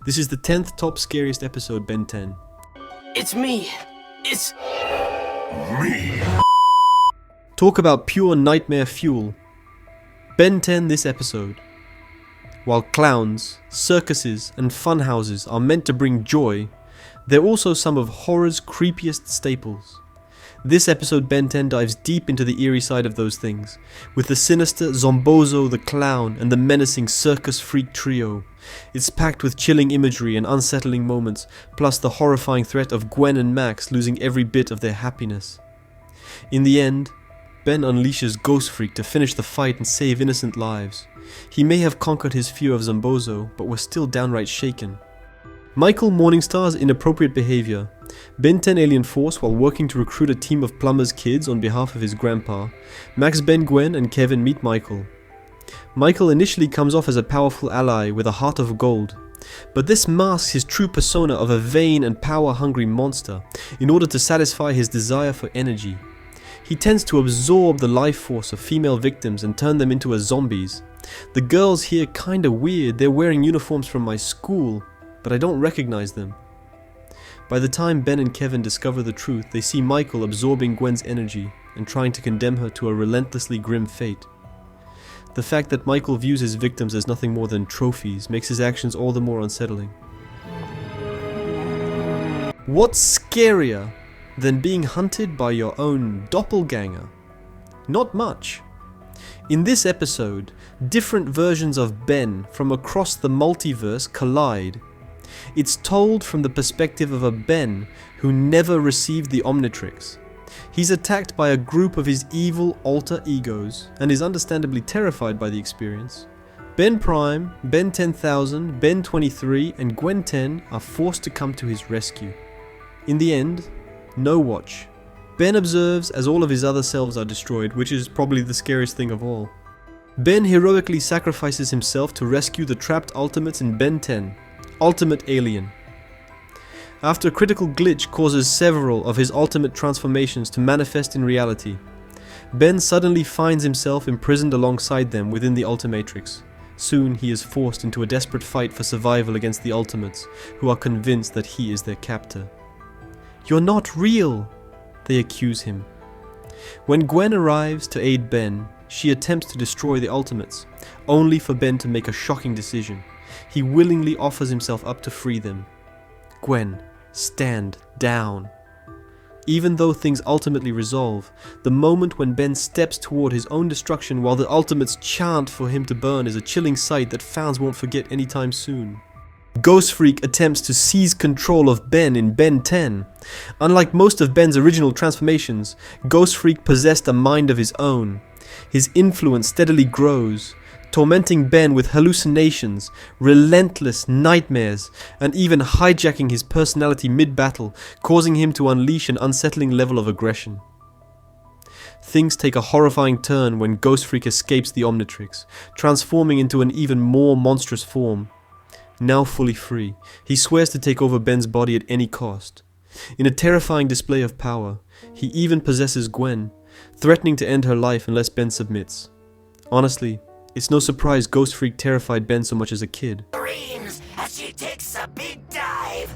This is the 10th top scariest episode, Ben 10. It's me. It's Me. Talk about pure nightmare fuel. Ben 10 this episode. While clowns, circuses, and funhouses are meant to bring joy, they're also some of horror's creepiest staples. This episode, Ben 10 dives deep into the eerie side of those things, with the sinister Zombozo the Clown and the menacing Circus Freak trio. It's packed with chilling imagery and unsettling moments, plus the horrifying threat of Gwen and Max losing every bit of their happiness. In the end, Ben unleashes Ghost Freak to finish the fight and save innocent lives. He may have conquered his fear of Zombozo, but was still downright shaken. Michael Morningstar's inappropriate behavior. Ben 10 alien force while working to recruit a team of plumbers' kids on behalf of his grandpa. Max, Ben, Gwen, and Kevin meet Michael. Michael initially comes off as a powerful ally with a heart of gold, but this masks his true persona of a vain and power-hungry monster in order to satisfy his desire for energy. He tends to absorb the life force of female victims and turn them into zombies. The girls here kinda weird, they're wearing uniforms from my school, but I don't recognize them. By the time Ben and Kevin discover the truth, they see Michael absorbing Gwen's energy and trying to condemn her to a relentlessly grim fate. The fact that Michael views his victims as nothing more than trophies makes his actions all the more unsettling. What's scarier than being hunted by your own doppelganger? Not much. In this episode, different versions of Ben from across the multiverse collide. It's told from the perspective of a Ben who never received the Omnitrix. He's attacked by a group of his evil alter egos and is understandably terrified by the experience. Ben Prime, Ben 10,000, Ben 23, and Gwen 10 are forced to come to his rescue. In the end, no watch. Ben observes as all of his other selves are destroyed, which is probably the scariest thing of all. Ben heroically sacrifices himself to rescue the trapped Ultimates in Ben 10. Ultimate Alien. After a critical glitch causes several of his ultimate transformations to manifest in reality, Ben suddenly finds himself imprisoned alongside them within the Ultimatrix. Soon he is forced into a desperate fight for survival against the Ultimates, who are convinced that he is their captor. "You're not real," they accuse him. When Gwen arrives to aid Ben, she attempts to destroy the Ultimates, only for Ben to make a shocking decision. He willingly offers himself up to free them. Gwen, stand down. Even though things ultimately resolve, the moment when Ben steps toward his own destruction while the Ultimates chant for him to burn is a chilling sight that fans won't forget anytime soon. Ghost Freak attempts to seize control of Ben in Ben 10. Unlike most of Ben's original transformations, Ghost Freak possessed a mind of his own. His influence steadily grows, tormenting Ben with hallucinations, relentless nightmares, and even hijacking his personality mid-battle, causing him to unleash an unsettling level of aggression. Things take a horrifying turn when Ghost Freak escapes the Omnitrix, transforming into an even more monstrous form. Now fully free, he swears to take over Ben's body at any cost. In a terrifying display of power, he even possesses Gwen, threatening to end her life unless Ben submits. Honestly, it's no surprise Ghost Freak terrified Ben so much as a kid. Screams as she takes a big dive.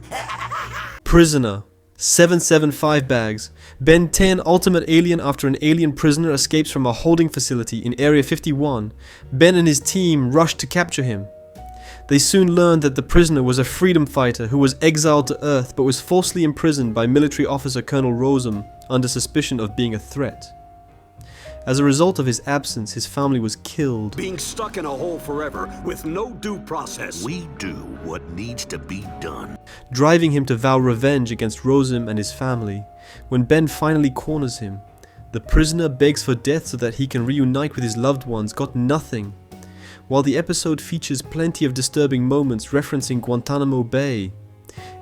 Prisoner. 775 bags. Ben 10 Ultimate Alien after an alien prisoner escapes from a holding facility in Area 51. Ben and his team rush to capture him. They soon learned that the prisoner was a freedom fighter who was exiled to Earth but was falsely imprisoned by military officer Colonel Rosum under suspicion of being a threat. As a result of his absence, his family was killed. Being stuck in a hole forever with no due process. We do what needs to be done. Driving him to vow revenge against Rosum and his family. When Ben finally corners him, the prisoner begs for death so that he can reunite with his loved ones, got nothing. While the episode features plenty of disturbing moments referencing Guantanamo Bay,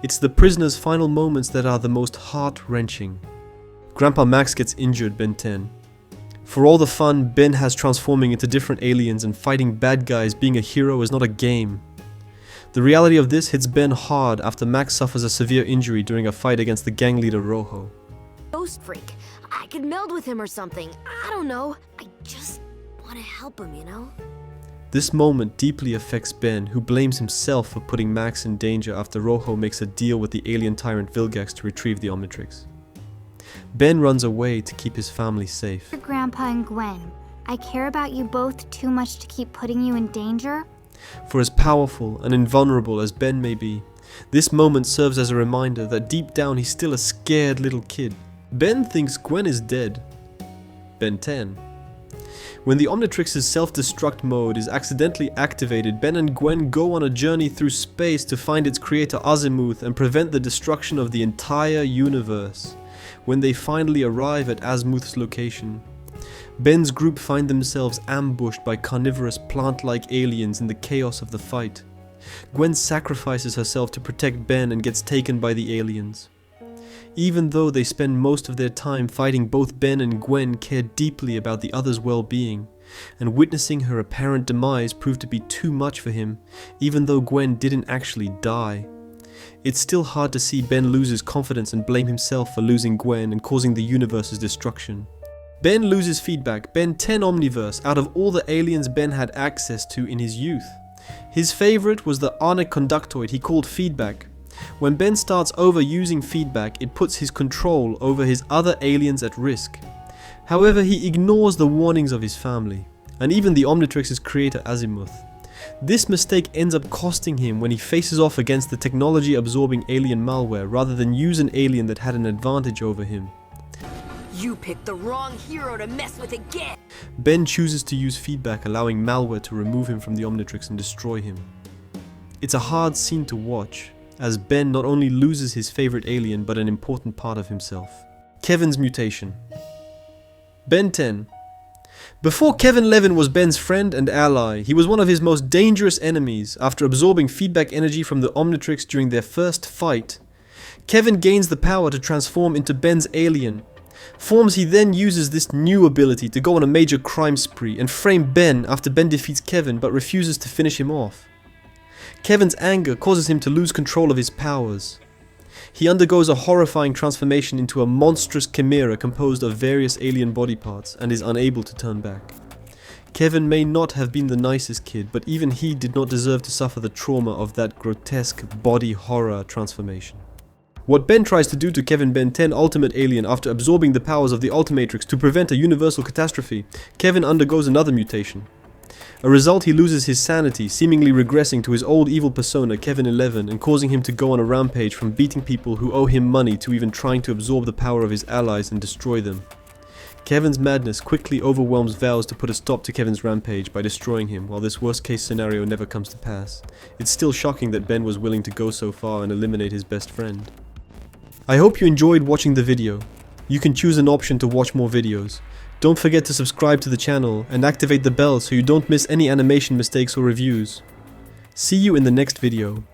it's the prisoner's final moments that are the most heart-wrenching. Grandpa Max gets injured, Ben 10. For all the fun Ben has transforming into different aliens and fighting bad guys, being a hero is not a game. The reality of this hits Ben hard after Max suffers a severe injury during a fight against the gang leader Rojo. Ghost Freak. I could meld with him or something. I don't know. I just want to help him, you know? This moment deeply affects Ben, who blames himself for putting Max in danger after Rojo makes a deal with the alien tyrant Vilgax to retrieve the Omnitrix. Ben runs away to keep his family safe. Grandpa and Gwen, I care about you both too much to keep putting you in danger. For as powerful and invulnerable as Ben may be, this moment serves as a reminder that deep down he's still a scared little kid. Ben thinks Gwen is dead. Ben 10. When the Omnitrix's self-destruct mode is accidentally activated, Ben and Gwen go on a journey through space to find its creator Azimuth and prevent the destruction of the entire universe. When they finally arrive at Azimuth's location, Ben's group find themselves ambushed by carnivorous plant-like aliens in the chaos of the fight. Gwen sacrifices herself to protect Ben and gets taken by the aliens. Even though they spend most of their time fighting, both Ben and Gwen care deeply about the other's well-being, and witnessing her apparent demise proved to be too much for him, even though Gwen didn't actually die. It's still hard to see Ben lose his confidence and blame himself for losing Gwen and causing the universe's destruction. Ben loses feedback, Ben 10 Omniverse, out of all the aliens Ben had access to in his youth. His favorite was the Arnic conductoid he called feedback. When Ben starts overusing feedback, it puts his control over his other aliens at risk. However, he ignores the warnings of his family, and even the Omnitrix's creator Azimuth. This mistake ends up costing him when he faces off against the technology-absorbing alien malware rather than use an alien that had an advantage over him. You picked the wrong hero to mess with again! Ben chooses to use feedback, allowing malware to remove him from the Omnitrix and destroy him. It's a hard scene to watch, as Ben not only loses his favorite alien but an important part of himself. Kevin's mutation. Ben 10. Before Kevin Levin was Ben's friend and ally, he was one of his most dangerous enemies. After absorbing feedback energy from the Omnitrix during their first fight, Kevin gains the power to transform into Ben's alien. Forms he then uses this new ability to go on a major crime spree and frame Ben after Ben defeats Kevin but refuses to finish him off. Kevin's anger causes him to lose control of his powers. He undergoes a horrifying transformation into a monstrous chimera composed of various alien body parts and is unable to turn back. Kevin may not have been the nicest kid, but even he did not deserve to suffer the trauma of that grotesque body horror transformation. What Ben tries to do to Kevin Ben 10 Ultimate Alien after absorbing the powers of the Ultimatrix to prevent a universal catastrophe, Kevin undergoes another mutation. A result, he loses his sanity, seemingly regressing to his old evil persona Kevin 11 and causing him to go on a rampage from beating people who owe him money to even trying to absorb the power of his allies and destroy them. Kevin's madness quickly overwhelms vows to put a stop to Kevin's rampage by destroying him, while this worst case scenario never comes to pass. It's still shocking that Ben was willing to go so far and eliminate his best friend. I hope you enjoyed watching the video. You can choose an option to watch more videos. Don't forget to subscribe to the channel and activate the bell so you don't miss any animation mistakes or reviews. See you in the next video.